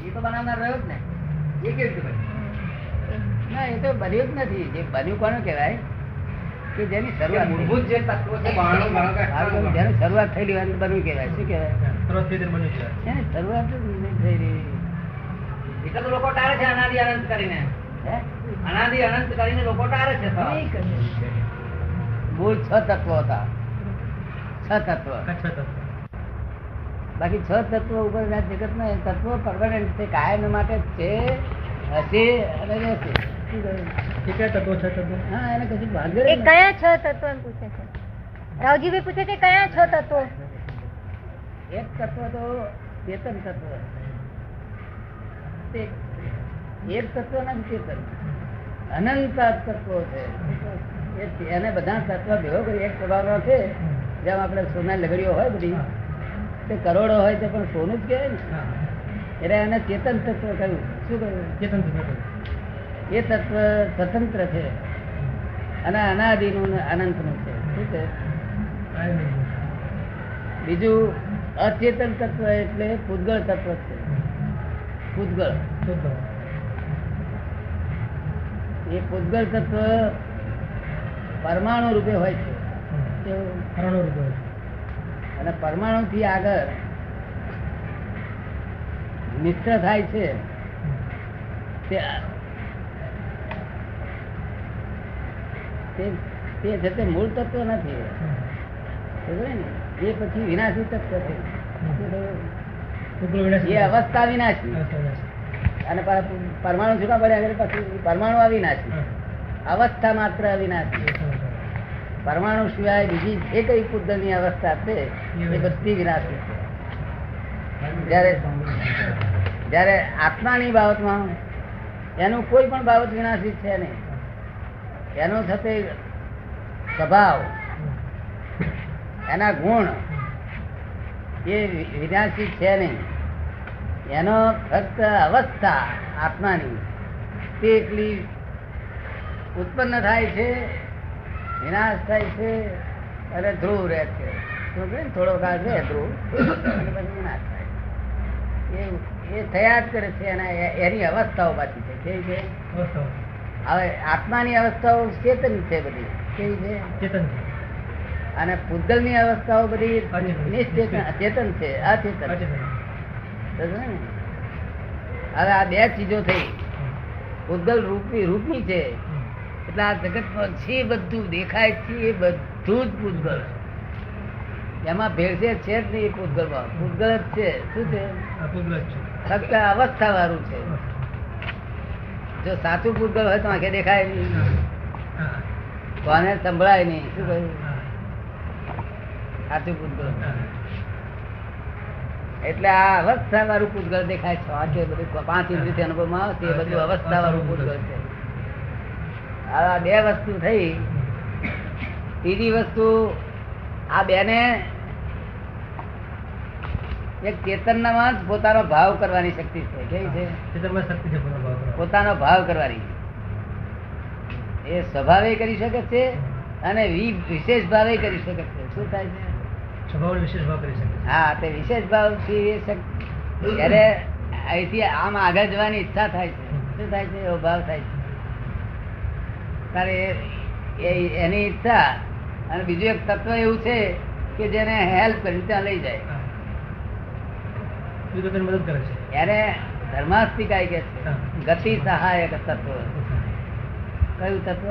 એ તો બનાવનાર રહ્યો જ ને. એ કેવી રીતે બન્યું? ના, એ તો બન્યું જ નથી. જે બન્યું કોને કહેવાય? કે જેની શરૂઆત મૂળભૂત જે તત્વો છે જેની શરૂઆત થયેલી હોય બન્યું કહેવાય. શું કહેવાય? શરૂઆત જ નહીં થઈ રહી. એટલે તો લોકો ટાળે છે અનાદિ અનંત કરીને. અનાદિ અનંત કરીને લોકો ટાળે છે. મૂળ 6 તત્વો હતા. 6 તત્વો. બાકી 6 તત્વો ઉપર જગત ના તત્વો પરમાનન્ટ છે, કાયમ માટે છે, હશે અને રહેશે. હા, એને કશું ભાંગર જ નથી. કયા 6 તત્વો એમ પૂછે છે રાવજીભાઈ? પૂછે છે કયા 6 તત્વો? એક તત્વ તો ચેતન તત્વ. એક તત્વ નથી ચેતન, અનંત તત્વો છે. એને બધા તત્વ ભેગો કરી એક પ્રભાવનો છે. જેમ આપણે સોના લગડીઓ હોય બધી તે કરોડો હોય તે પણ સોનું જ કહેવાય ને. એટલે એને ચેતન તત્વ કહ્યું. શું કહ્યું? ચેતન તત્વ. એ તત્વ સ્વતંત્ર છે અને અનાદિનું અનંતનું છે. શું છે? બીજું અચેતન તત્વ એટલે પૂતગળ તત્વ છે. પૂતગળ. એ પૂતગળ તત્વ પરમાણુ રૂપે હોય છે. અને પરમાણુ થી આગળ મિશ્ર થાય છે. તે જતે મૂળ તત્વ નથી. એ પછી વિનાશી તત્વ છે. એ અવસ્થા વિનાશી અને પરમાણુ છૂટા પડ્યા પછી પરમાણુ અવિનાશી, અવસ્થા માત્ર અવિનાશી. પરમાણુ સિવાય બીજી જે કઈ પૂતગળની અવસ્થા છે એ બધી વિનાશી છે. જયારે આત્માની બાબતમાં એનું કોઈ પણ બાબત વિનાશી છે નહીં. એનો થતે સ્વભાવ, એના ગુણ એ વિનાશી છે નહીં. એનો ફક્ત અવસ્થા આત્માની તે એટલી ઉત્પન્ન થાય છે, વિનાશ થાય છે અને ધ્રુવ રહે છે. થોડો કાળ રહે ધ્રુવ અને પછી વિનાશ થાય. એ થયા જ કરે છે. એની અવસ્થાઓ પાછી છે. કેવી છે? હવે આત્માની અવસ્થાઓ ચેતન છે બધી. કેવી છે? ચેતન. અને પૂતગલની અવસ્થાઓ બધી ચેતન છે, અચેતન. હવે આ બે ચીજો થઈ. પૂતગલ રૂપની છે એટલે આ જગતમાં છે બધું દેખાય છે એ બધું જ પૂતગલ. એમાં ભેળસેળ છે જ નહીં. પૂતગલમાં પૂતગલ જ છે. શું છે? ફક્ત અવસ્થા વાળું છે. જો સાચું પૂતગલ હોય તો આંખે દેખાય નહીં, કોને સંભળાય નહીં. શું કહ્યું? સાચું પૂતગલ. એટલે આ અવસ્થા વાળું પૂતગલ દેખાય છે. આંખે બધું 5 ઇન્દ્રિય અનુભવમાં આવે છે એ બધું અવસ્થા વાળું પૂતગલ છે. આ બે વસ્તુ થઈ. ત્રીજી વસ્તુ આ બેને એક ચેતનમાં જ પોતાનો ભાવ કરવાની શક્તિ છે. કેવી છે? પોતાનો ભાવ કરવાની. એ સ્વભાવે કરી શકે છે અને વિશેષ ભાવે કરી શકે છે. શું થાય છે? વિશેષ ભાવ કરી શકે. હા, તે વિશેષ ભાવ થી જયારે અહીંથી આમ આગળ જવાની ઈચ્છા થાય છે. શું થાય છે? એવો ભાવ થાય છે. તારે એની ઈચ્છા. અને બીજું એક તત્વ એવું છે કે જેને હેલ્પ કરી ત્યાં લઈ જાય. મદદ કરે છે. એને ધર્માસ્તિકાય કે છે. ગતિ સહાયક તત્વ. કયું તત્વ?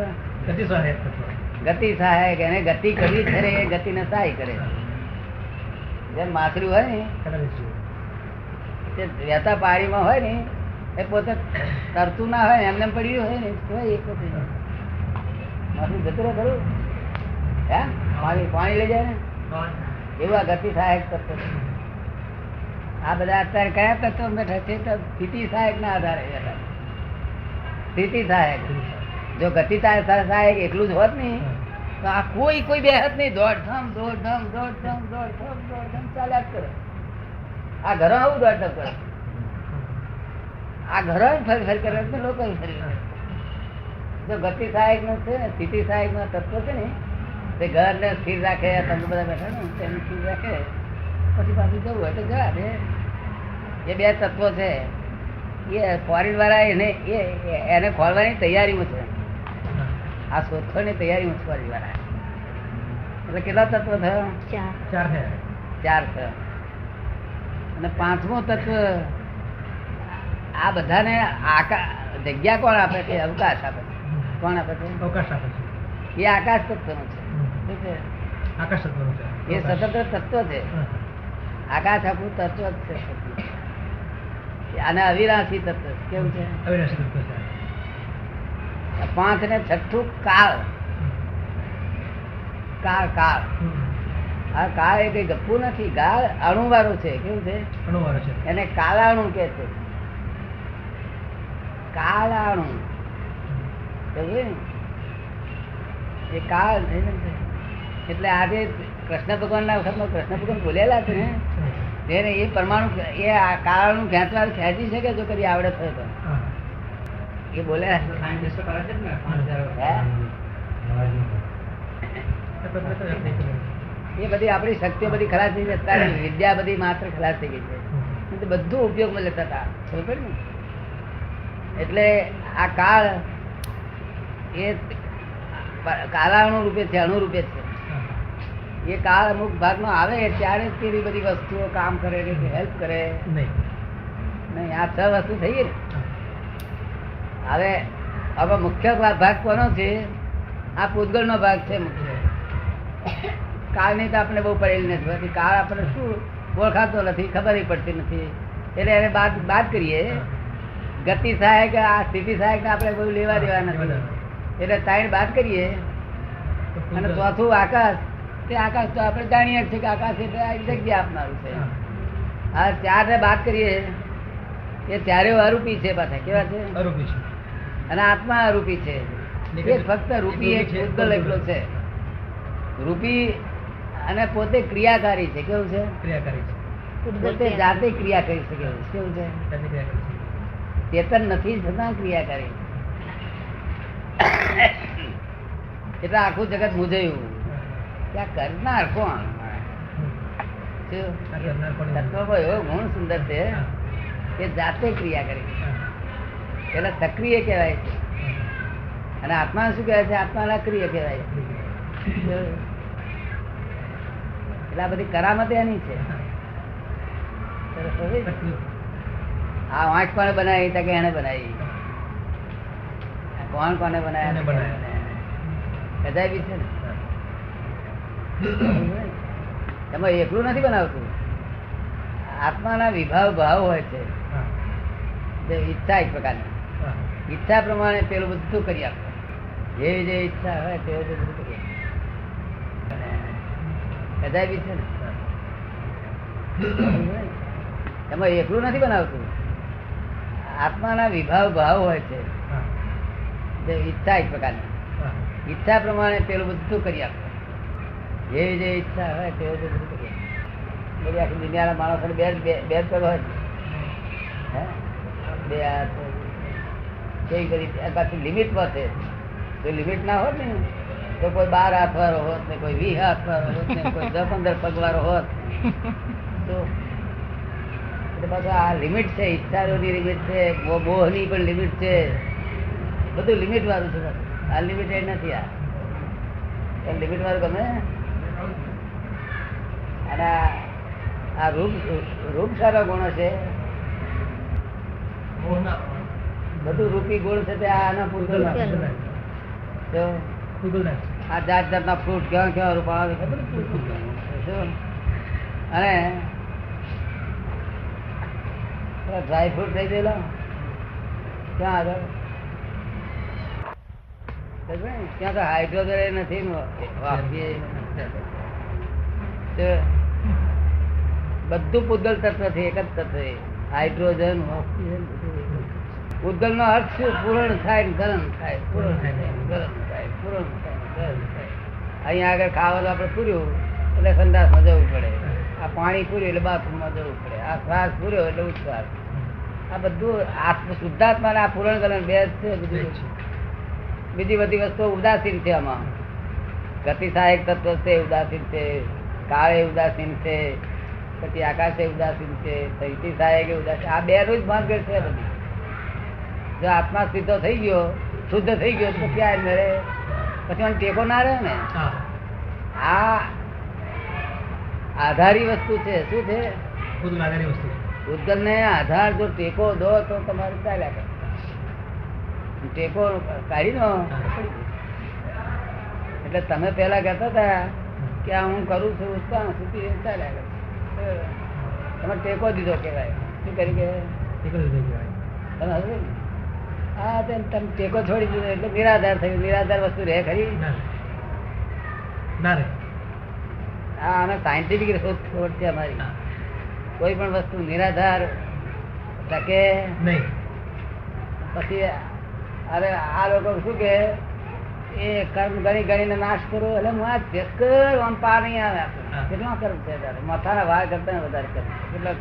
ગતિ સહાયક તત્વ. ગતિ સહાયક. એને ગતિ કરવી છે એ ગતિને સહાય કરે. જેમ માછલી હોય ને તે વહેતા પાણીમાં હોય ને એ પોતે તરતું ના હોય એમને પડ્યું હોય ને તો એ પોતે માછલી જતું રહે ખરું. હે પાણી લઈ જાય ને એવું આ ગતિ સહાયક તત્વ. આ બધા અત્યારે કયા તત્વો બેઠા છે? તો સ્થિતિ સહાયક ના આધારે. સ્થિતિ સહાયક. જો ગતિ સહાયક એટલું જ હોત ને તો આ કોઈ બેહત નહીં. દોડધામ ચાલ્યા જ કરે. આ ઘરો આવું દોડધામ કરે. આ ઘરો ફરી કરે લોકો ફરી. જો ગતિ સહાયક નો છે ને સ્થિતિ સહાયક નો તત્વ છે ને તે ઘર ને સ્થિર રાખે. તમે બધા બેઠા ને તેને સ્થિર રાખે. પછી પાછું જવું હોય તો જા. એ બે તત્વો છે. એ ફોરેન વાળા એને ખોલવાની તૈયારીમાં છે. આ શોધખોળની તૈયારીમાં છે ફોરેન વાળા. એટલે કેટલા તત્વ થયો? ચાર થયો. અને પાંચમું તત્વ આ બધાને જગ્યા કોણ આપે છે? અવકાશ આપે છે. કોણ આપે છે? અવકાશ આપે છે. એ આકાશ તત્વનું છે. શું છે? આકાશ તત્વનું છે. એ સ્વતંત્ર તત્વ છે. આકાશ આપણું તત્વ જ છે. આને અવિનાશી તત્વ છે. કેવું છે? અવિનાશી તત્વ છે. 5 ને છઠ્ઠું કાળ. કાળ આ કાળ એ કઈ ગપ્પું નથી. કાળ અણુવાળું છે. કેવું છે? અણુવાળો છે. એને કાળાણુ કે છે. કાળાણુ એ કાળ. એટલે આજે કૃષ્ણ ભગવાન ના વખતમાં કૃષ્ણ ભગવાન બોલેલા છે ને તેને એ પરમાણુ એ કાળાણુ ખેંચવાનું ખેંચી શકે જો કદી આવડે થયો તો એ બોલેલા એ બધી આપણી શક્તિઓ બધી ખલાસ થઈ ગઈ. વિદ્યા બધી માત્ર ખલાસ થઈ ગઈ છે. બધું ઉપયોગમાં લેતા હતા. ખબર ને? એટલે આ કાળ એ કાળાણુ રૂપે છે, અણુ રૂપે છે. એ કાળ અમુક ભાગમાં આવે ત્યારે જ તેવી બધી વસ્તુઓ કામ કરે, હેલ્પ કરે નહીં. આ 6 વસ્તુ થઈ ગઈ ને. હવે મુખ્ય ભાગ કોનો છે? આ પૂતગલ નો ભાગ છે મુખ્ય. કાળની તો આપણે બહુ પડેલી નથી. કાળ આપણે શું ઓળખાતો નથી, ખબર પડતી નથી. એટલે એને બાદ કરીએ. ગતિ સહાયક આ સ્થિતિ સહાયક આપણે બધું લેવા દેવા નથી. એટલે 3 બાદ કરીએ. અને ચોથું આકાશ. તે આકાશ તો આપણે જાણીએ છીએ કે આકાશ એટલે જગ્યા આપનારું છે. આ 4 ને બાદ કરીએ. એ ચારે અરૂપી છે. પાછા કેવા છે? અરૂપી છે. અને આત્મા અરૂપી છે. એ ફક્ત રૂપી એક પૂતગલ એટલો છે. રૂપી અને પોતે ક્રિયાકારી છે. કેવું છે? ક્રિયાકારી છે. પોતે જાતે ક્રિયા કરી શકે. કેવું છે? ચેતન નથી છતાં ક્રિયાકારી. એટલે આખું જગત મૂંઝાયું ત્યાં કરનાર કોણ? તત્વમાં એવો ગુણ સુંદર છે કે જાતે ક્રિયા કરી. એટલે સક્રિય કહેવાય છે. અને આત્મા શું કહેવાય છે? આત્મા અક્રિય કહેવાય છે. એટલે આ બધી કરામત એની છે. આ વાંચ કોને બનાવી? કે એને બનાવી. કોણ કોને બનાવ્યા? કદાય છે ને. એમાં એકલું નથી બનાવતું. આત્માના વિભાવ ભાવ હોય છે. ઈચ્છા એક પ્રકારની. ઈચ્છા પ્રમાણે પેલું બધું કરી આપે. જેવી જે ઈચ્છા હોય તેવું બધું કરી આપે. કદાય બી છે ને. એમાં એકલું નથી બનાવતું. આત્માના વિભાવ ભાવ હોય છે. ઈચ્છા એક પ્રકારની. ઈચ્છા પ્રમાણે પેલું બધું કરી આપે. જેવી જે ઈચ્છા હોય તેવું બધું કરી આપે. બધી આખી દુનિયાના માણસો બે પગ હોય છે. બે હાથ કેવી કરી પાછી લિમિટમાં છે. જો લિમિટ ના હોત ને તો કોઈ 12 હાથ વાળો હોત ને કોઈ 20 હાથ વાળો હોત ને કોઈ 10-15 પગ વાળો હોત. તો પાછું આ લિમિટ છે. ઈચ્છાઓની લિમિટ છે, મોહની પણ લિમિટ છે. બધું લિમિટ વાળું છે. અનલિમિટેડ નથી. આ લિમિટ વાળું ગમે. અને આ રૂપ સારા ગુણો છે. બધું રૂપી ગુણ છે તે આના પૂતગલ. આ જાત જાતના ફ્રૂટ ક્યાં ક્યાં રૂપા આવે છે. અને ડ્રાય ફ્રૂટ થઈ ગયેલા ક્યાં આગળ? ત્યાં તો હાઇડ્રોજન નથી. બધું પૂતગલ તત્વ છે. એક જ તત્વ. Hydrogen, oxygen. પૂતગલ નો અર્થ શું? પૂરણ થાય, ગરમ થાય, પૂરણ થાય, ગરમ થાય, પૂરણ થાય, ગરમ થાય. અહીંયા આગળ ખાવાનું આપણે પૂર્યું એટલે સંડાસમાં જવું પડે. આ પાણી પૂર્યું એટલે બાથરૂમમાં જવું પડે. આ શ્વાસ પૂર્યો એટલે ઉચ્છ્વાસ. આ બધું શુદ્ધાત્મા આ પૂરણ ગલન બે જ છે. બીજી બધી વસ્તુઓ ઉદાસીન છે. આમાં ગતિ સહાયક તત્વ છે, ઉદાસીન છે. કાળે ઉદાસીન છે. પછી આકાશે ઉદાસીન છે. સહિતી સહાયક ઉદાસીન. આ બે નું જ ભાગ છે. બધી જો આત્મા સીધો થઈ ગયો, શુદ્ધ થઈ ગયો, તો ક્યાં મેળે? પછી મને ટેકો ના રહે ને. હા. આ આધારી વસ્તુ છે. શું છે? બધું આધારી વસ્તુ છે. ભૂતગલ ને આધાર જો ટેકો દો તો તમારે ચાલ્યા કરે. ટેકો કાઢી દો એટલે તમે પેલા કહેતા હતા કે આ હું કરું છું ત્યાં સુધી ચાલ્યા કરે. તમે ટેકો દીધો કેવાય. શું કરી કે એક જ રીતે કહેવાય. તમે હવે હા તેમ તમે ટેકો છોડી દીધો એટલે નિરાધાર થયું. નિરાધાર વસ્તુ રહે ખરી? ના ના રે. હા, આને સાયન્ટિફિક શોધ છે અમારી. હા. કોઈ પણ વસ્તુ નિરાધાર ટકે નહીં. પછી અરે આ લોકો શું કે એ કર્મ ગણી ગણીને નાશ કરો એટલે હું આ ચક્કર આમ પાર નહીં આવે આપણે. હા. કેટલા કર્મ છે તારે? માથાના વાર કરતા વધારે કર્મ કેટલા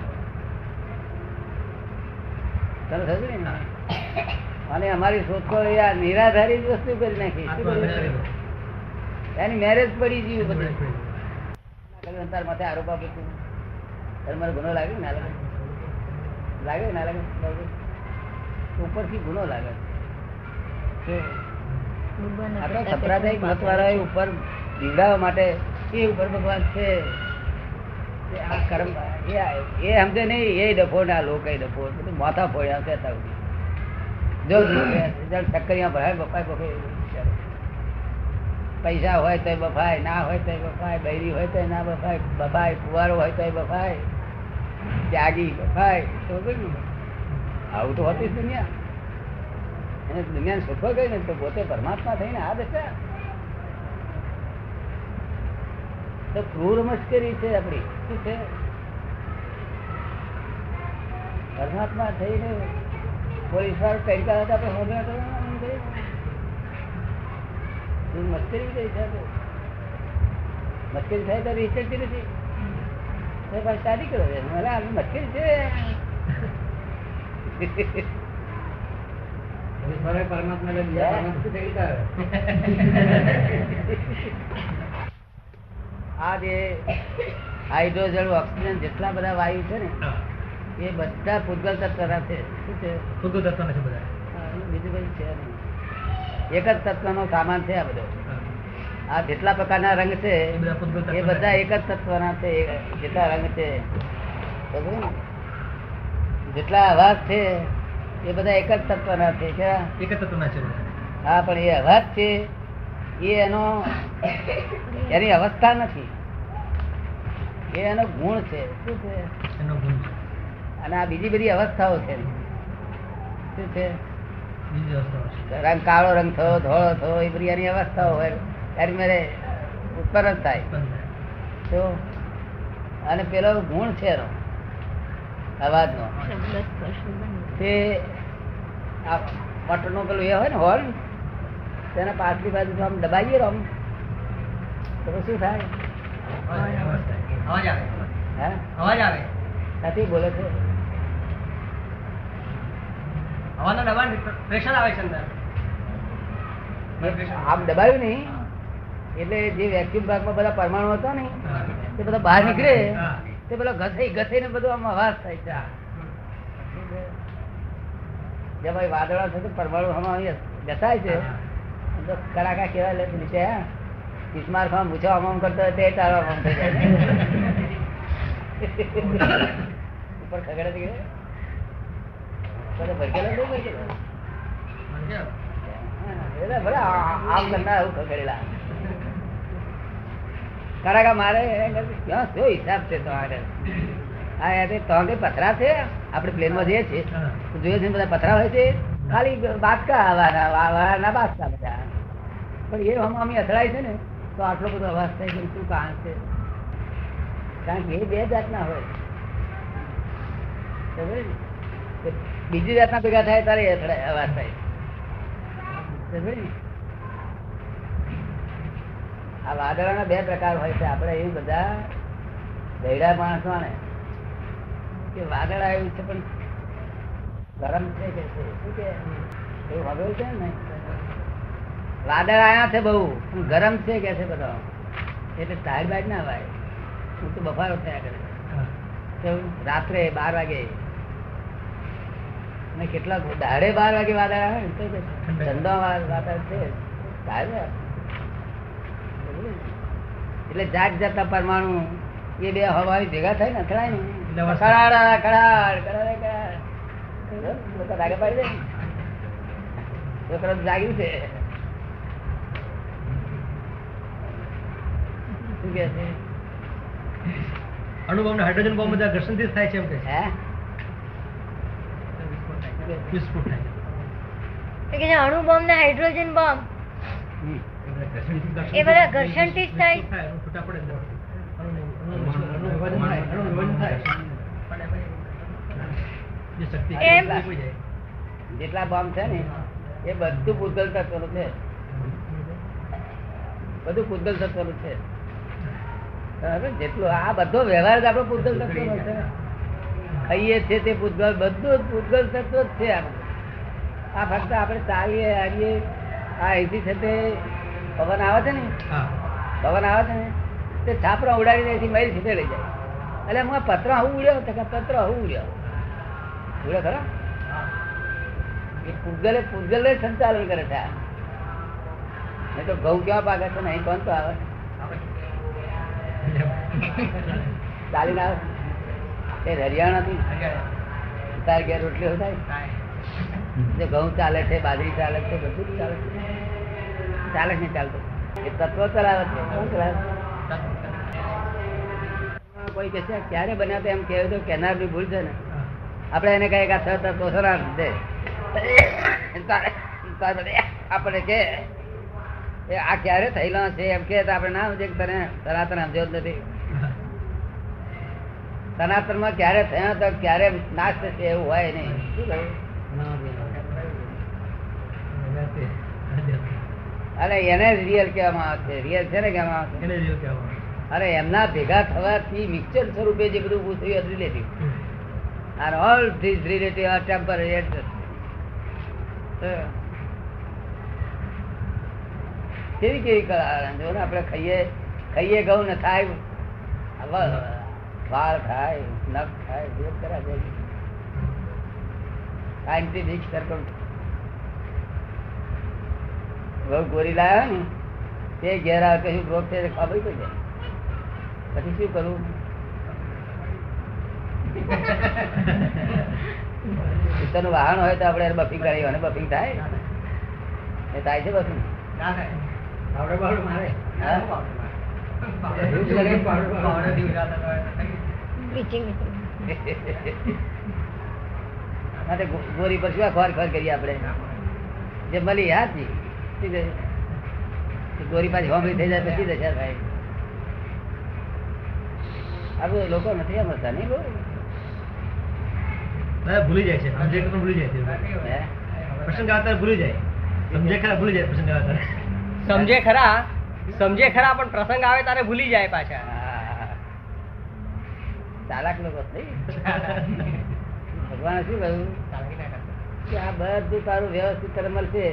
તને થયું ને? અને અમારી શોધખોળ એ આ નિરાધારી જ વસ્તુ કરી નાખી. શું આત્મા કરી કરી દો. નાખી? એની મેરેજ પડી ગયું બધું. તાર માથે આરોપ આપે તું તારે મારે ગુનો લાગે ના લાગે? લાગે ના લાગે? ઉપરથી ગુનો લાગે. આ તો સંપ્રદાયિક મતવાળા ઉપર દીવડાવવા માટે એ ઉપર ભગવાન છે. આ કર્મ એ સમજે નહીં. એ ડફો ના લોકો ડફો બધું માથા ફોડ્યા છે અત્યાર સુધી. જો ચક્કરિયા ભરાય બફાય બફાય. પૈસા હોય તો બફાય, ના હોય તો બફાય, બૈરી હોય તો ના બફાય, બફાય કુવારો હોય તો બફાય, ત્યાગી બફાય. તો આવું તો હોતી જ દુનિયા. એને દુનિયાને સુખો ગઈ ને તો પોતે પરમાત્મા થઈને આ દશા તો ક્રૂર મશ્કરી છે આપડી. શું છે? પરમાત્મા થઈને પોલીસ વાળો કઈ હતા આપણે હોમ્યા કરવાના મશ્કરી કઈ છે? મશ્કરી થાય તો રિસર્ચી નથી. સ્ટાડી કરો છે મશ્કરી છે. આ જે હાઇડ્રોજન ઓક્સિજન જેટલા બધા વાયુ છે ને એ બધા પૂતગલ તત્વના છે. શું છે? ભૂગોળ તત્વના છે બધા. બીજું કઈ છે નહીં. એક જ તત્વનો સામાન છે આ બધો. આ જેટલા પ્રકારના રંગ છે એ બધા પૂતગલ તત્વના એ બધા એક જ તત્વના છે. જેટલા રંગ છે ખબર ને? જેટલા અવાજ છે એ બધા એક જ તત્વના છે. ક્યાં? એક જ તત્વના છે બધા. હા, પણ એ અવાજ છે એ એનો એની અવસ્થા નથી, એ એનો ગુણ છે. શું છે? એનો ગુણ છે. અને આ બીજી બધી અવસ્થાઓ છે. શું છે? બીજી વસ્તુ છે. રંગ કાળો રંગ થયો, ધોળો થયો, એ બધી એની અવસ્થાઓ હોય ત્યારે મેરે ઉત્પન્ન જ થાય. ઉત્પન્ન થાય. તો અને પેલો ગુણ છે એનો અવાજનો. તે આ મોટરનો પેલું એ હોય ને હોર્ન, તેના પાછલી બાજુ આમ દબાઈએ આમ તો શું થાય? અવાજ આવે. હે અવાજ આવે. નથી બોલે છે? હવાના દબાણ પ્રેશર આવે છે અંદર. આમ દબાયું નહીં એટલે જે વેક્યુમ ભાગમાં બધા પરમાણુ હતા ને તે બધા બહાર નીકળે તે પેલો ઘસાઈ ઘસાઈને બધું આમ અવાજ થાય છે. જે ભાઈ વાદળા છે તો પરમાણુ આમાં ઘસાય છે તો કડાકા કેવા લે નીચે કિસ્માર ખાવા મૂછો આમ કરતો હોય તે તારો આમ થઈ જાય ઉપર ખગડે થી ભરકેલો નહીં ભરકેલો ભલે આમ કરતા આવું ખગડેલા કડાકા મારે ક્યાં શું હિસાબ છે તમારે? હા તો કઈ પથરા છે આપડે પ્લેન માં જઈએ છીએ જોઈએ છે બધા પથરા હોય છે ખાલી બાદકા વાળાના બાદકા બધા. પણ એ અમે અથડાય છે ને તો આટલો બધો અવાજ થાય કે શું કારણ છે? કારણ કે એ બે જાતના હોય. બીજી જાતના ભેગા થાય તારે અવાજ થાય. આ વાદળાના બે પ્રકાર હોય છે. આપડે એવું બધા ગયડા માણસો ને કે વાદળ આવ્યું છે પણ ગરમ છે કે શું કે એવું હવે છે ને વાદળ આવ્યા છે બહુ પણ ગરમ છે કે છે બધા એટલે ટાયર બાઈડ ના વાય. હું તો બફારો થયા કરે રાત્રે 12 વાગે અને કેટલાક દાડે 12 વાગે વાદળ આવે ને તો ઠંડો વાદળ છે તારે. એટલે જાત જાતના પરમાણુ એ બે હવા ભેગા થાય ને અથડાય ને કડાડ કડાડ કડાડ કડાડ લોકો રાગે પાડી દે. છોકરો જાગ્યું છે. શું કે છે? અણુબોમ્બ હાઇડ્રોજન બોમ્બ બધા ઘર્ષણથી જ થાય છે એમ કે છે. હે વિસ્ફોટ થાય છે. તો કે છે અણુબોમ્બ ને હાઇડ્રોજન બોમ્બ હમ. એ બધા ઘર્ષણથી જ થાય. છૂટા પડે છે. અણુવર્ધન થાય. અણુવર્ધન થાય. જે શક્તિ છે એમ. એ કોઈ જાય. જેટલા બોમ્બ છે ને એ બધું પૂતગલ તત્વનું છે. બધું પૂતગલ તત્વનું છે. બરાબર? જેટલું આ બધો વ્યવહાર જ આપણો પૂતગલ તત્વનો છે. ખાઈએ છીએ તે પૂતગલ બધું જ પૂતગલ તત્વ જ છે. આ ફક્ત આપણે ચાલીએ હારીએ આ અહીંથી છે તે પવન આવે છે ને હા. પવન આવે છે ને તે છાપરા ઉડાડીને અહીંથી મહિલ સીધે લઈ જાય. એટલે હું પત્ર હું ઉડ્યો તો કે પત્ર હું ઉડ્યો ઉડ્યો ખરો. એ પૂતગલે સંચાલન કરે છે. નહીં તો ઘઉં ક્યાં પાકે છે ને અહીં કોણ તો આવે ચાલીને આવે એ હરિયાણાથી તાર ઘેર રોટલી થાય જે ઘઉં ચાલે છે બાજરી ચાલે છે બધું જ ચાલે છે. ચાલે છે નહીં ચાલતું એ તત્વ ચલાવે છે. કોણ ચલાવે? કોઈ કે છે ક્યારે બન્યા તો એમ કહેવું તો કેનાર ની ભૂલ છે ને. આપણે એને કહીએ કે આ છ તત્વો સરાર છે આપણે કે આ ક્યારે થયેલો છે એમ કે આપણે ના સમજે તને સનાતન સમજો જ નથી. સનાતન માં ક્યારે થયો તો ક્યારે નાશ થશે એવું હોય નહીં. શું કહ્યું? અને એને રિયલ કહેવામાં આવે છે. રિયલ છે ને કહેવામાં આવે એને રીલ કહેવામાં આવે. છે. અરે એમના ભેગા થવાથી મિક્સચર સ્વરૂપે જે બધું ઊભું થયું હતું relative and all these relative are temporary adjustments. કેવી કેવી કળા જો ને આપણે ખાઈએ ઘઉં ને થાય વાળ થાય નખ થાય જે કરા છે સાયન્ટિફિક સર્કલ. ઘઉં ગોરી લાવ્યા ને તે ઘેર આવે કશું રોગ છે ખબર તો જાય પછી શું કરવું? પિત્તરનું વાહન હોય તો આપણે બફિંગ કરીએ અને બફિંગ થાય એ થાય છે બફિંગ. ના થાય. પાવડર બાવડર મારે. હા? પાવડર થી ઉડાડતા હોય તો થઈ. બ્લીચિંગ માટે ગોરી પર શું ખોર ખોર કરીએ આપણે જે મળી હાથી શું કહે? ગોરી પાછી હોમરી થઈ જાય પછી દશા થાય. આ બધું લોકો નથી સમજતા નહીં બહુ. ભૂલી જાય છે. સમજે કે ભૂલી જાય છે. હે? પ્રસંગ આવતા ભૂલી જાય. સમજે ખરા ભૂલી જાય પ્રસંગ આવતા. સમજે ખરા પણ પ્રસંગ આવે ત્યારે ભૂલી જાય પાછા. હા. ચાલાક લોકો નહીં. ભગવાને શું કહ્યું કે આ બધું તારું વ્યવસ્થિત કર્મ મળશે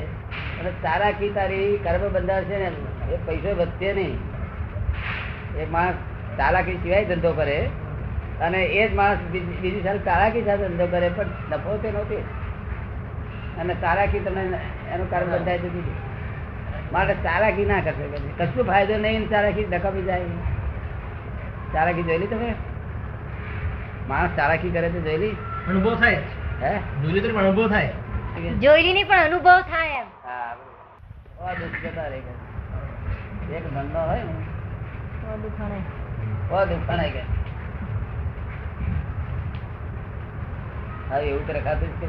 અને ચાલાકી તારી કર્મ બંધાશે ને એ પૈસો વધશે નહીં. એ માણસ ચાલાકી સિવાય ધંધો કરે અને એ જ માણસ બીજી સાલ ચાલાકી સાથે ધંધો કરે પણ નફો તે નહોતી અને ચાલાકી તમને એનું કર્મ બંધાય તો દીધું માટે ચાલાકી ના કરશે કશું ફાયદો નહીં. ચાલાકી નકામી જાય. ચાલાકી જોયેલી તમે? માણસ ચાલાકી કરે તો જોયેલી? અનુભવ થાય. હે? જોઈ તો અનુભવ થાય. જોયેલી ની પણ અનુભવ થાય એમ. હા દુઃખ જતા રહે એક ધંધો હોય ને દુખાણે દુઃખાણાઈ ગયા. હવે એવું તો રખાતું જ કે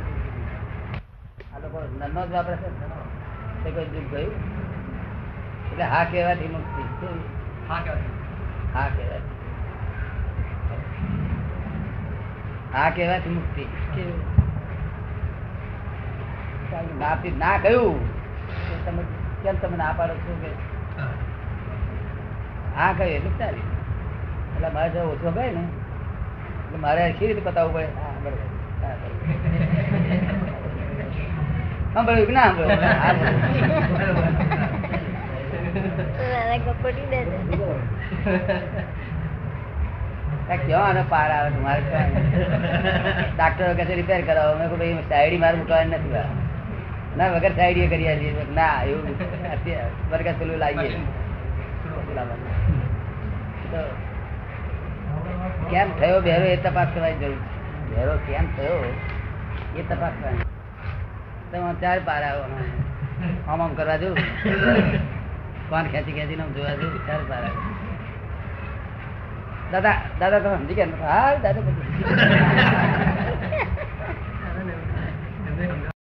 આ લોકો નન્નો જ વાપરે છે તે કોઈ દુઃખ ગયું એટલે હા કહેવાથી મુક્તિ. શું? હા કહેવાય. હા કહેવાથી હા કહેવાથી મુક્તિ. ના કહ્યું તમે કેમ તમે ના પાડો છો કે હા કહ્યું એટલે ચાલી. એટલે મારે જો ઓછો ગયો ને એટલે મારે શી રીતે પતાવવું પડે? હા બરોબર. સાંભળ્યું કે ના સાંભળ્યું? કપટી દે ક્યાં આનો પાર આવે તમારે ડાક્ટરો કહે રિપેર કરાવો મેં કહું ભાઈ સાઈડી મારે મૂકવાની નથી ના વગર સાઈડી કરી આલીએ ના એવું વર્ગ પેલું લાવીએ તો કેમ થયો બેરો એ તપાસ કરવાની જરૂર છે બેરો કેમ થયો એ તપાસ કરવાની તમે ચાર પાર આવો આમ આમ કરવા જવું કોણ ખેંચી ખેંચીને આમ જોવા જવું ચાર પાર આવે દાદા દાદા તમે સમજી ગયા હા દાદા